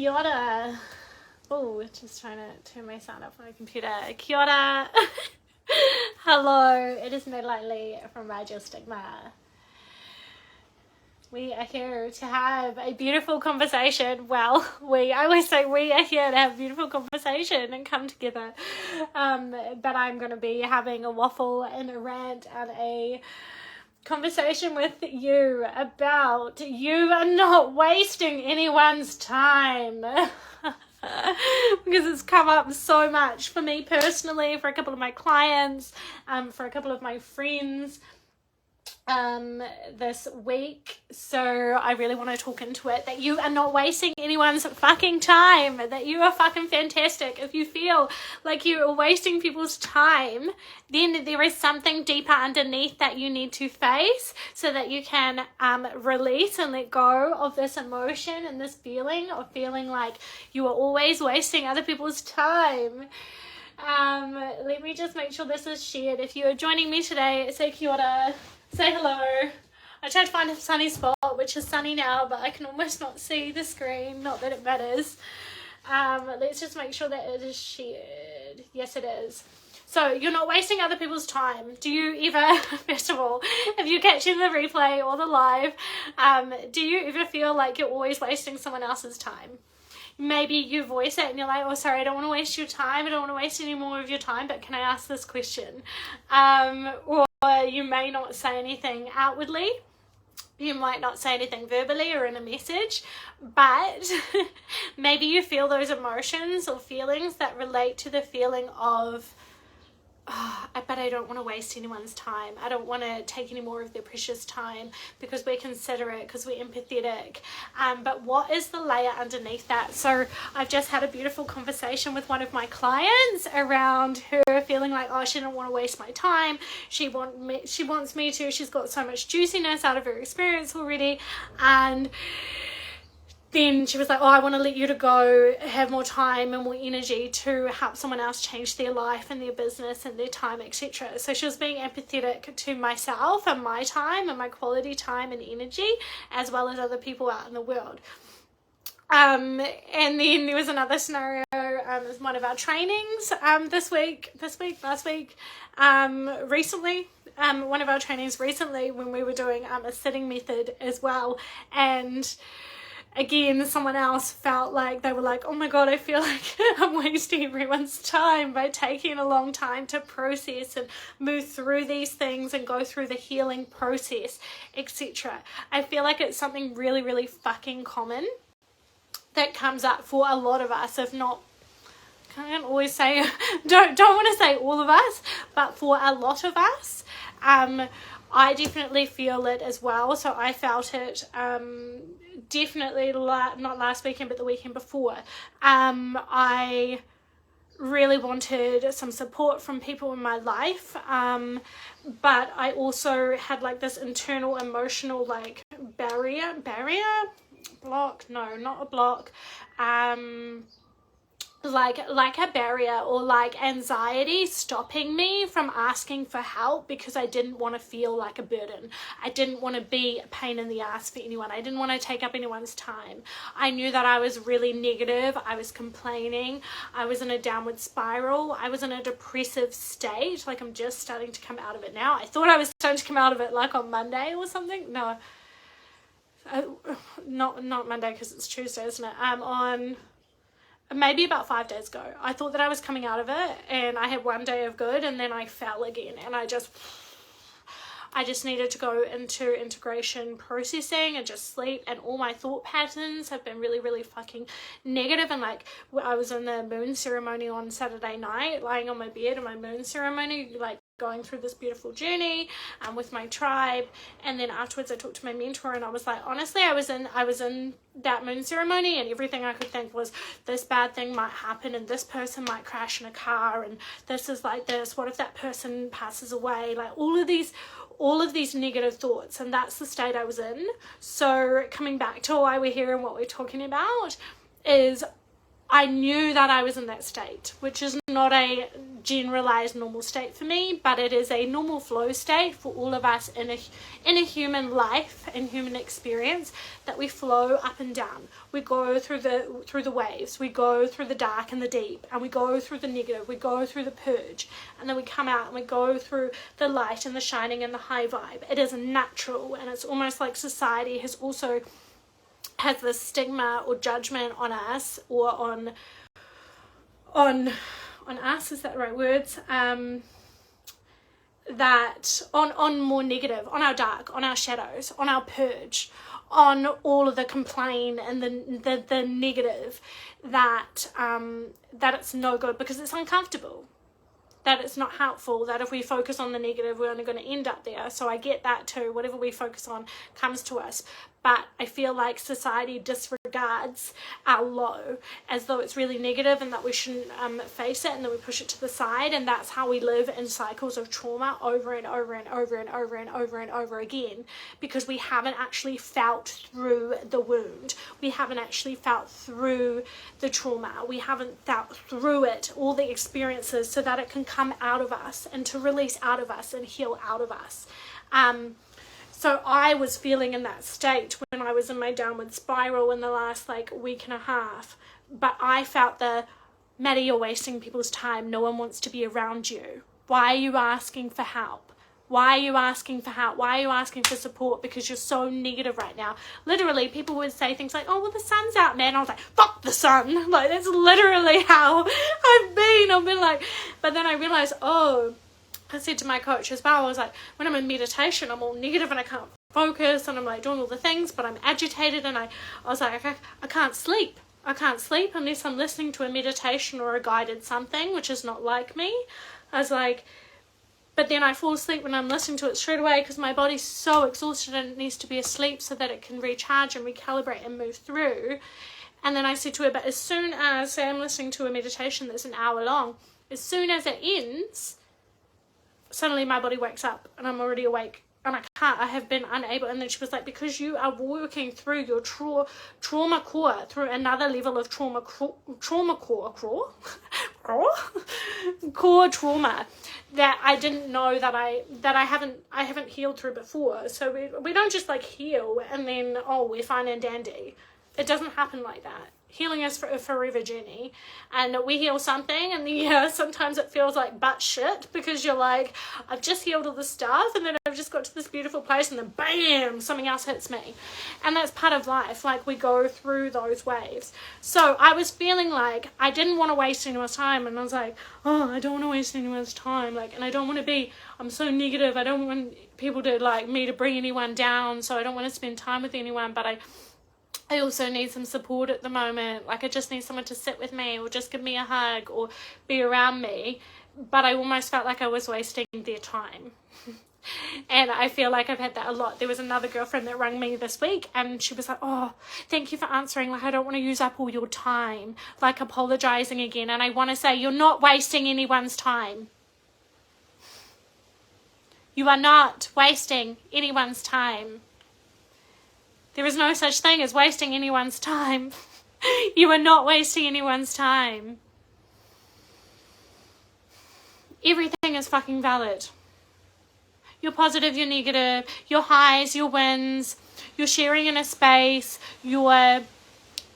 Kia ora. Oh, just trying to turn my sound up on my computer. Kia ora. Hello, it is Madeline Lee from Radio Stigma. We are here to have a beautiful conversation. Well, I always say we are here to have a beautiful conversation and come together. But I'm going to be having a waffle and a rant and a conversation with you about you are not wasting anyone's time. Because it's come up so much for me personally, for a couple of my clients, for a couple of my friends this week. So I really want to talk into it, that you are not wasting anyone's fucking time, that you are fucking fantastic. If you feel like you are wasting people's time, then there is something deeper underneath that you need to face so that you can release and let go of this emotion and this feeling of feeling like you are always wasting other people's time. Let me just make sure this is shared. If you are joining me today, say kia ora. Say hello. I tried to find a sunny spot, which is sunny now, but I can almost not see the screen. Not that it matters. Let's just make sure that it is shared. Yes, it is. So you're not wasting other people's time. Do you ever, first of all, if you're catching the replay or the live, do you ever feel like you're always wasting someone else's time? Maybe you voice it and you're like, oh, sorry, I don't want to waste your time. I don't want to waste any more of your time, but can I ask this question? Or you may not say anything outwardly. You might not say anything verbally or in a message, but maybe you feel those emotions or feelings that relate to the feeling of, but I don't want to waste anyone's time. I don't want to take any more of their precious time because we're considerate, because we're empathetic. But what is the layer underneath that? So I've just had a beautiful conversation with one of my clients around her feeling like, oh, she didn't want to waste my time. She wants me to. She's got so much juiciness out of her experience already. And then she was like, oh, I want to let you to go, have more time and more energy to help someone else change their life and their business and their time, etc. So she was being empathetic to myself and my time and my quality time and energy, as well as other people out in the world. And then there was another scenario, it was one of our trainings recently. One of our trainings recently when we were doing a sitting method as well. And again, someone else felt like they were like, oh my God, I feel like I'm wasting everyone's time by taking a long time to process and move through these things and go through the healing process, etc. I feel like it's something really, really fucking common that comes up for a lot of us, if not, I can't always say, don't want to say all of us, but for a lot of us. I definitely feel it as well. So I felt it definitely not last weekend, but the weekend before. I really wanted some support from people in my life, but I also had like this internal emotional like block, no, not a block, like a barrier or like anxiety stopping me from asking for help because I didn't want to feel like a burden. I didn't want to be a pain in the ass for anyone. I didn't want to take up anyone's time. I knew that I was really negative. I was complaining. I was in a downward spiral. I was in a depressive state. Like I'm just starting to come out of it now. I thought I was starting to come out of it like on Monday or something. No, not Monday because it's Tuesday, isn't it? On maybe about 5 days ago. I thought that I was coming out of it and I had one day of good and then I fell again and I just needed to go into integration processing and just sleep, and all my thought patterns have been really, really fucking negative. And like I was in the moon ceremony on Saturday night, lying on my bed in my moon ceremony, like going through this beautiful journey with my tribe, and then afterwards I talked to my mentor and I was like, honestly, I was in that moon ceremony and everything I could think was this bad thing might happen and this person might crash in a car and this is like this, what if that person passes away, like all of these negative thoughts, and that's the state I was in. So coming back to why we're here and what we're talking about is I knew that I was in that state, which is not a generalized normal state for me, but it is a normal flow state for all of us in a human life and human experience, that we flow up and down. We go through the waves, we go through the dark and the deep, and we go through the negative, we go through the purge, and then we come out and we go through the light and the shining and the high vibe. It is natural, and it's almost like society has this stigma or judgment on us, or on us, is that the right words, that on more negative, on our dark, on our shadows, on our purge, on all of the complain and the negative, that it's no good because it's uncomfortable, that it's not helpful, that if we focus on the negative we're only going to end up there. So I get that too, whatever we focus on comes to us, but I feel like society disregards our low as though it's really negative and that we shouldn't face it, and then we push it to the side, and that's how we live in cycles of trauma over and over and over and over and over and over again, because we haven't actually felt through the wound, we haven't actually felt through the trauma, we haven't felt through it, all the experiences, so that it can come out of us and to release out of us and heal out of us. So I was feeling in that state when I was in my downward spiral in the last week and a half. But I felt Maddie, you're wasting people's time. No one wants to be around you. Why are you asking for help? Why are you asking for help? Why are you asking for support? Because you're so negative right now. Literally, people would say things like, oh, well, the sun's out, man. I was like, fuck the sun. Like, that's literally how I've been like, but then I realized, I said to my coach as well, I was like, when I'm in meditation, I'm all negative and I can't focus, and I'm like doing all the things, but I'm agitated, and I was like, I can't sleep. I can't sleep unless I'm listening to a meditation or a guided something, which is not like me. I was like, but then I fall asleep when I'm listening to it straight away because my body's so exhausted and it needs to be asleep so that it can recharge and recalibrate and move through. And then I said to her, but as soon as, say I'm listening to a meditation that's an hour long, as soon as it ends, suddenly my body wakes up and I'm already awake and I have been unable. And then she was like, because you are working through your trauma core, through another level of trauma core trauma that I didn't know that I haven't healed through before. So we don't just heal and then we're fine and dandy. It doesn't happen like that. Healing is a forever journey, and we heal something, and sometimes it feels like butt shit because you're like, I've just healed all this stuff, and then I've just got to this beautiful place, and then bam, something else hits me, and that's part of life. We go through those waves. So I was feeling like I didn't want to waste anyone's time, and I was like, I don't want to waste anyone's time, and I don't want to be, I'm so negative, I don't want people to me to bring anyone down, so I don't want to spend time with anyone, but I also need some support at the moment. I just need someone to sit with me or just give me a hug or be around me. But I almost felt like I was wasting their time. And I feel like I've had that a lot. There was another girlfriend that rang me this week and she was like, oh, thank you for answering. I don't want to use up all your time. Apologizing again. And I want to say, you're not wasting anyone's time. You are not wasting anyone's time. There is no such thing as wasting anyone's time. You are not wasting anyone's time. Everything is fucking valid. You're positive, you're negative, your highs, your wins, you're sharing in a space, you're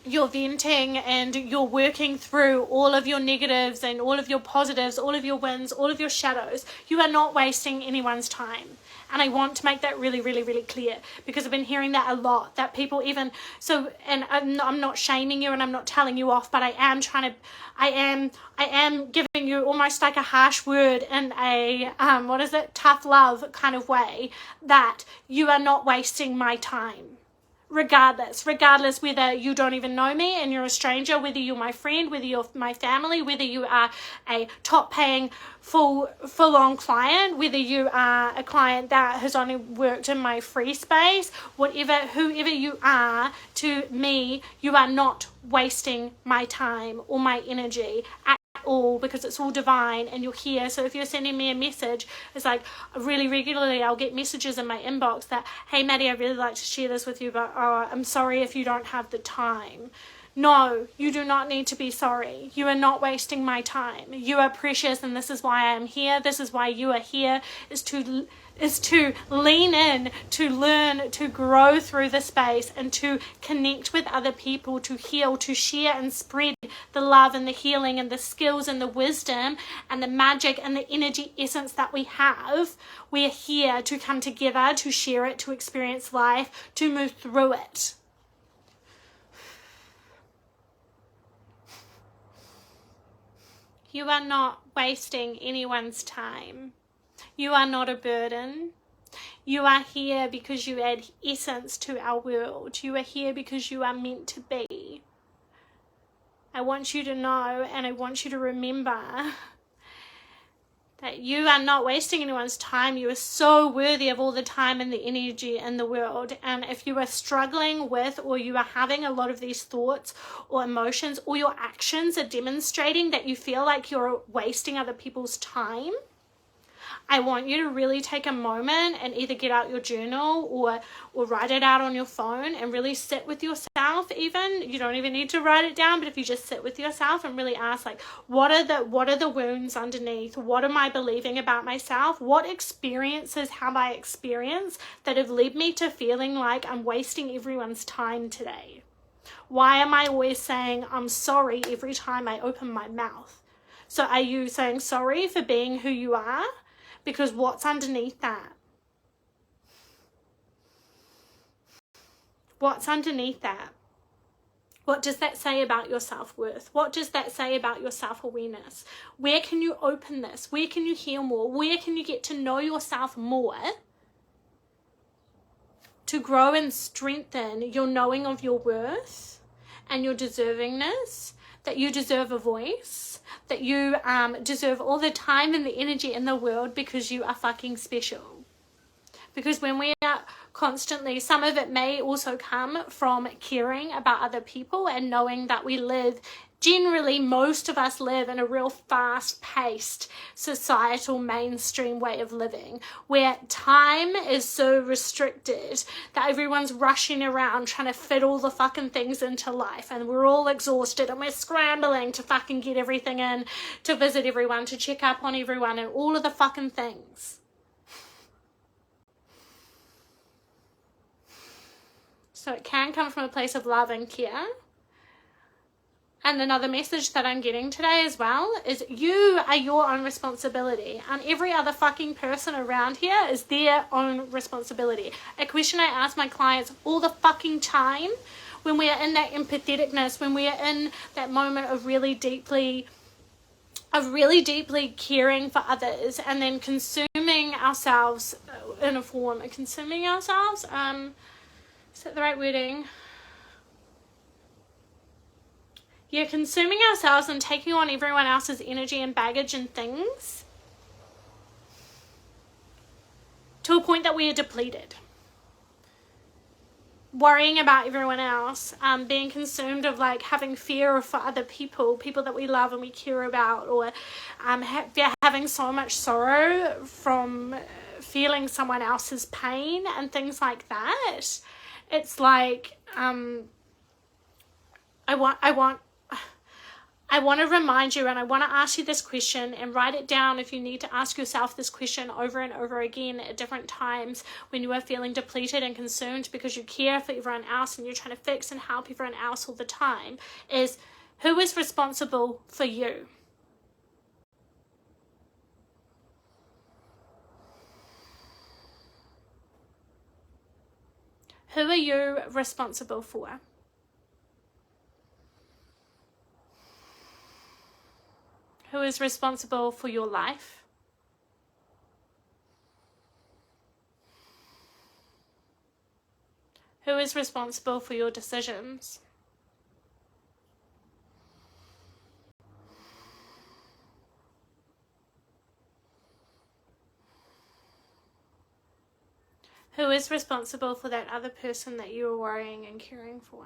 venting and you're working through all of your negatives and all of your positives, all of your wins, all of your shadows. You are not wasting anyone's time. And I want to make that really, really, really clear because I've been hearing that a lot, that people even, and I'm not shaming you and I'm not telling you off, but I am giving you almost like a harsh word in a, tough love kind of way, that you are not wasting my time. Regardless whether you don't even know me and you're a stranger, whether you're my friend, whether you're my family, whether you are a top paying full-on client, whether you are a client that has only worked in my free space, whoever you are to me, you are not wasting my time or my energy at all, because it's all divine and you're here. So if you're sending me a message, it's really regularly I'll get messages in my inbox that, hey Maddie, I'd really like to share this with you, but I'm sorry if you don't have the time. No, you do not need to be sorry. You are not wasting my time. You are precious, and this is why I am here. This is why you are here, is to lean in, to learn, to grow through the space, and to connect with other people, to heal, to share and spread the love and the healing and the skills and the wisdom and the magic and the energy essence that we have. We are here to come together, to share it, to experience life, to move through it. You are not wasting anyone's time. You are not a burden. You are here because you add essence to our world. You are here because you are meant to be. I want you to know, and I want you to remember, that you are not wasting anyone's time. You are so worthy of all the time and the energy in the world. And if you are struggling with, or you are having a lot of these thoughts or emotions, or your actions are demonstrating that you feel like you're wasting other people's time, I want you to really take a moment and either get out your journal or write it out on your phone and really sit with yourself. Even you don't even need to write it down, but if you just sit with yourself and really ask, like, what are the wounds underneath? What am I believing about myself? What experiences have I experienced that have led me to feeling like I'm wasting everyone's time today? Why am I always saying I'm sorry every time I open my mouth? So are you saying sorry for being who you are? Because what's underneath that? What's underneath that? What does that say about your self-worth? What does that say about your self-awareness? Where can you open this? Where can you heal more? Where can you get to know yourself more to grow and strengthen your knowing of your worth and your deservingness, that you deserve a voice, that you deserve all the time and the energy in the world because you are fucking special. Because when we are constantly, some of it may also come from caring about other people and knowing that we live, generally most of us live in a real fast-paced societal mainstream way of living where time is so restricted that everyone's rushing around trying to fit all the fucking things into life, and we're all exhausted and we're scrambling to fucking get everything in, to visit everyone, to check up on everyone and all of the fucking things. So it can come from a place of love and care. And another message that I'm getting today as well is you are your own responsibility, and every other fucking person around here is their own responsibility. A question I ask my clients all the fucking time when we are in that empatheticness, when we are in that moment of really deeply caring for others and then consuming ourselves in a form of consuming ourselves. Is that the right wording? Yeah, consuming ourselves and taking on everyone else's energy and baggage and things to a point that we are depleted. Worrying about everyone else, being consumed of like having fear for other people that we love and we care about, or having so much sorrow from feeling someone else's pain and things like that. It's like, I want to remind you, and I want to ask you this question, and write it down if you need to ask yourself this question over and over again at different times when you are feeling depleted and consumed because you care for everyone else and you're trying to fix and help everyone else all the time, is who is responsible for you? Who are you responsible for? Who is responsible for your life? Who is responsible for your decisions? Who is responsible for that other person that you are worrying and caring for?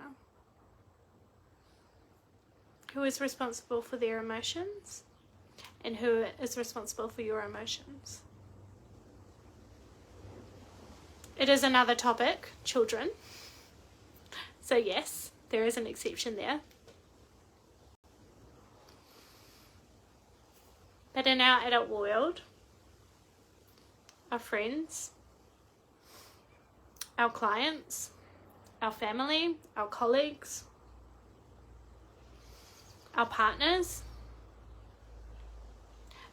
Who is responsible for their emotions? And who is responsible for your emotions? It is another topic, children. So yes, there is an exception there. But in our adult world, our friends, our clients, our family, our colleagues, our partners,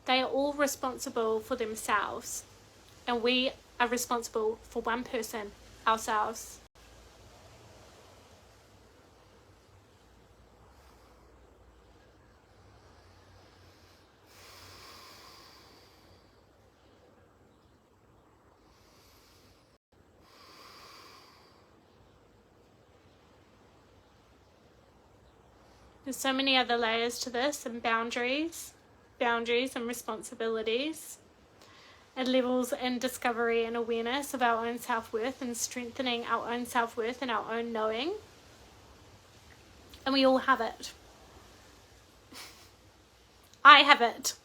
they are all responsible for themselves, and we are responsible for one person, ourselves. There's so many other layers to this, and boundaries and responsibilities, and levels and discovery and awareness of our own self-worth, and strengthening our own self-worth and our own knowing. And we all have it. I have it.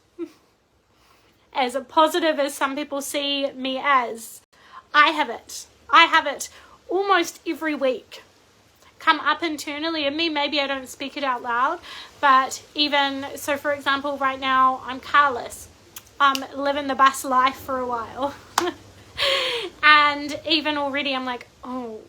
As positive as some people see me as, I have it. I have it almost every week. Come up internally in me. Maybe I don't speak it out loud, but even so, for example, right now I'm carless. I'm living the bus life for a while. And even already I'm like, oh,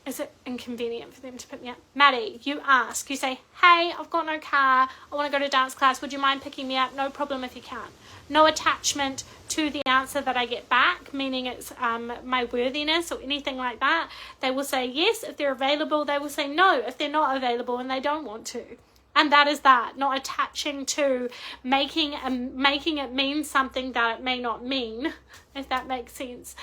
is it inconvenient for them to pick me up? Maddie, you ask, you say, hey, I've got no car, I want to go to dance class, would you mind picking me up? No problem if you can't. No attachment to the answer that I get back, meaning it's my worthiness or anything like that. They will say yes if they're available. They will say no if they're not available and they don't want to. And that is that, not attaching to making it mean something that it may not mean, if that makes sense.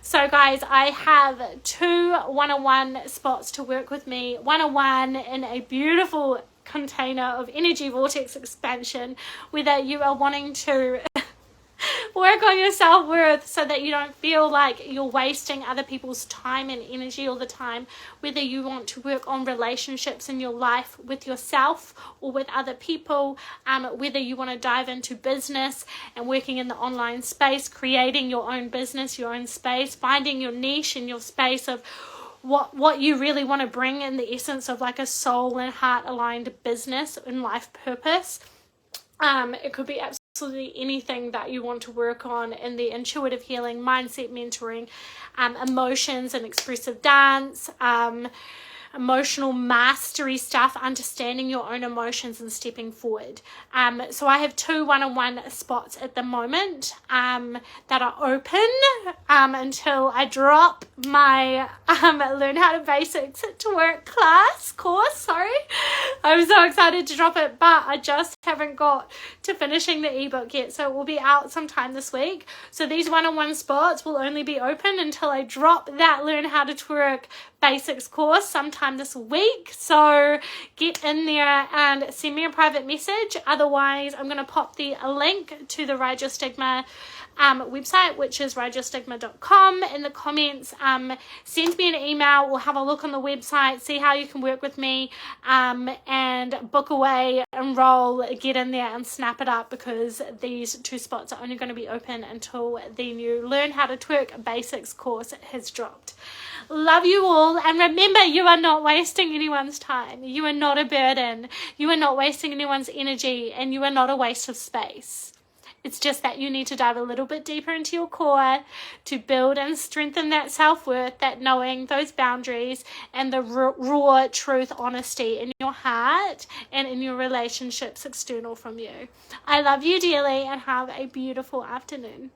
So guys, I have 2 one-on-one spots to work with me, one-on-one in a beautiful container of energy vortex expansion, whether you are wanting to work on your self-worth so that you don't feel like you're wasting other people's time and energy all the time, whether you want to work on relationships in your life with yourself or with other people, whether you want to dive into business and working in the online space, creating your own business, your own space, finding your niche in your space of what you really want to bring in the essence of like a soul and heart aligned business and life purpose. It could be absolutely anything that you want to work on in the intuitive healing, mindset mentoring, emotions and expressive dance, emotional mastery stuff, understanding your own emotions and stepping forward. So I have 2 one-on-one spots at the moment that are open until I drop my Learn How to Basics to Work course. Sorry, I'm so excited to drop it, but I just haven't got to finishing the ebook yet, so it will be out sometime this week. So these one-on-one spots will only be open until I drop that Learn How to Work Basics course sometime this week. So get in there and send me a private message. Otherwise, I'm going to pop the link to the Ride Your Stigma website, which is rideyourstigma.com, in the comments. Send me an email. We'll have a look on the website, see how you can work with me, and book away, enroll, get in there and snap it up, because these 2 spots are only going to be open until the new Learn How to Twerk Basics course has dropped. Love you all, and remember, you are not wasting anyone's time. You are not a burden. You are not wasting anyone's energy, and you are not a waste of space. It's just that you need to dive a little bit deeper into your core to build and strengthen that self-worth, that knowing, those boundaries, and the raw truth, honesty in your heart and in your relationships external from you. I love you dearly, and have a beautiful afternoon.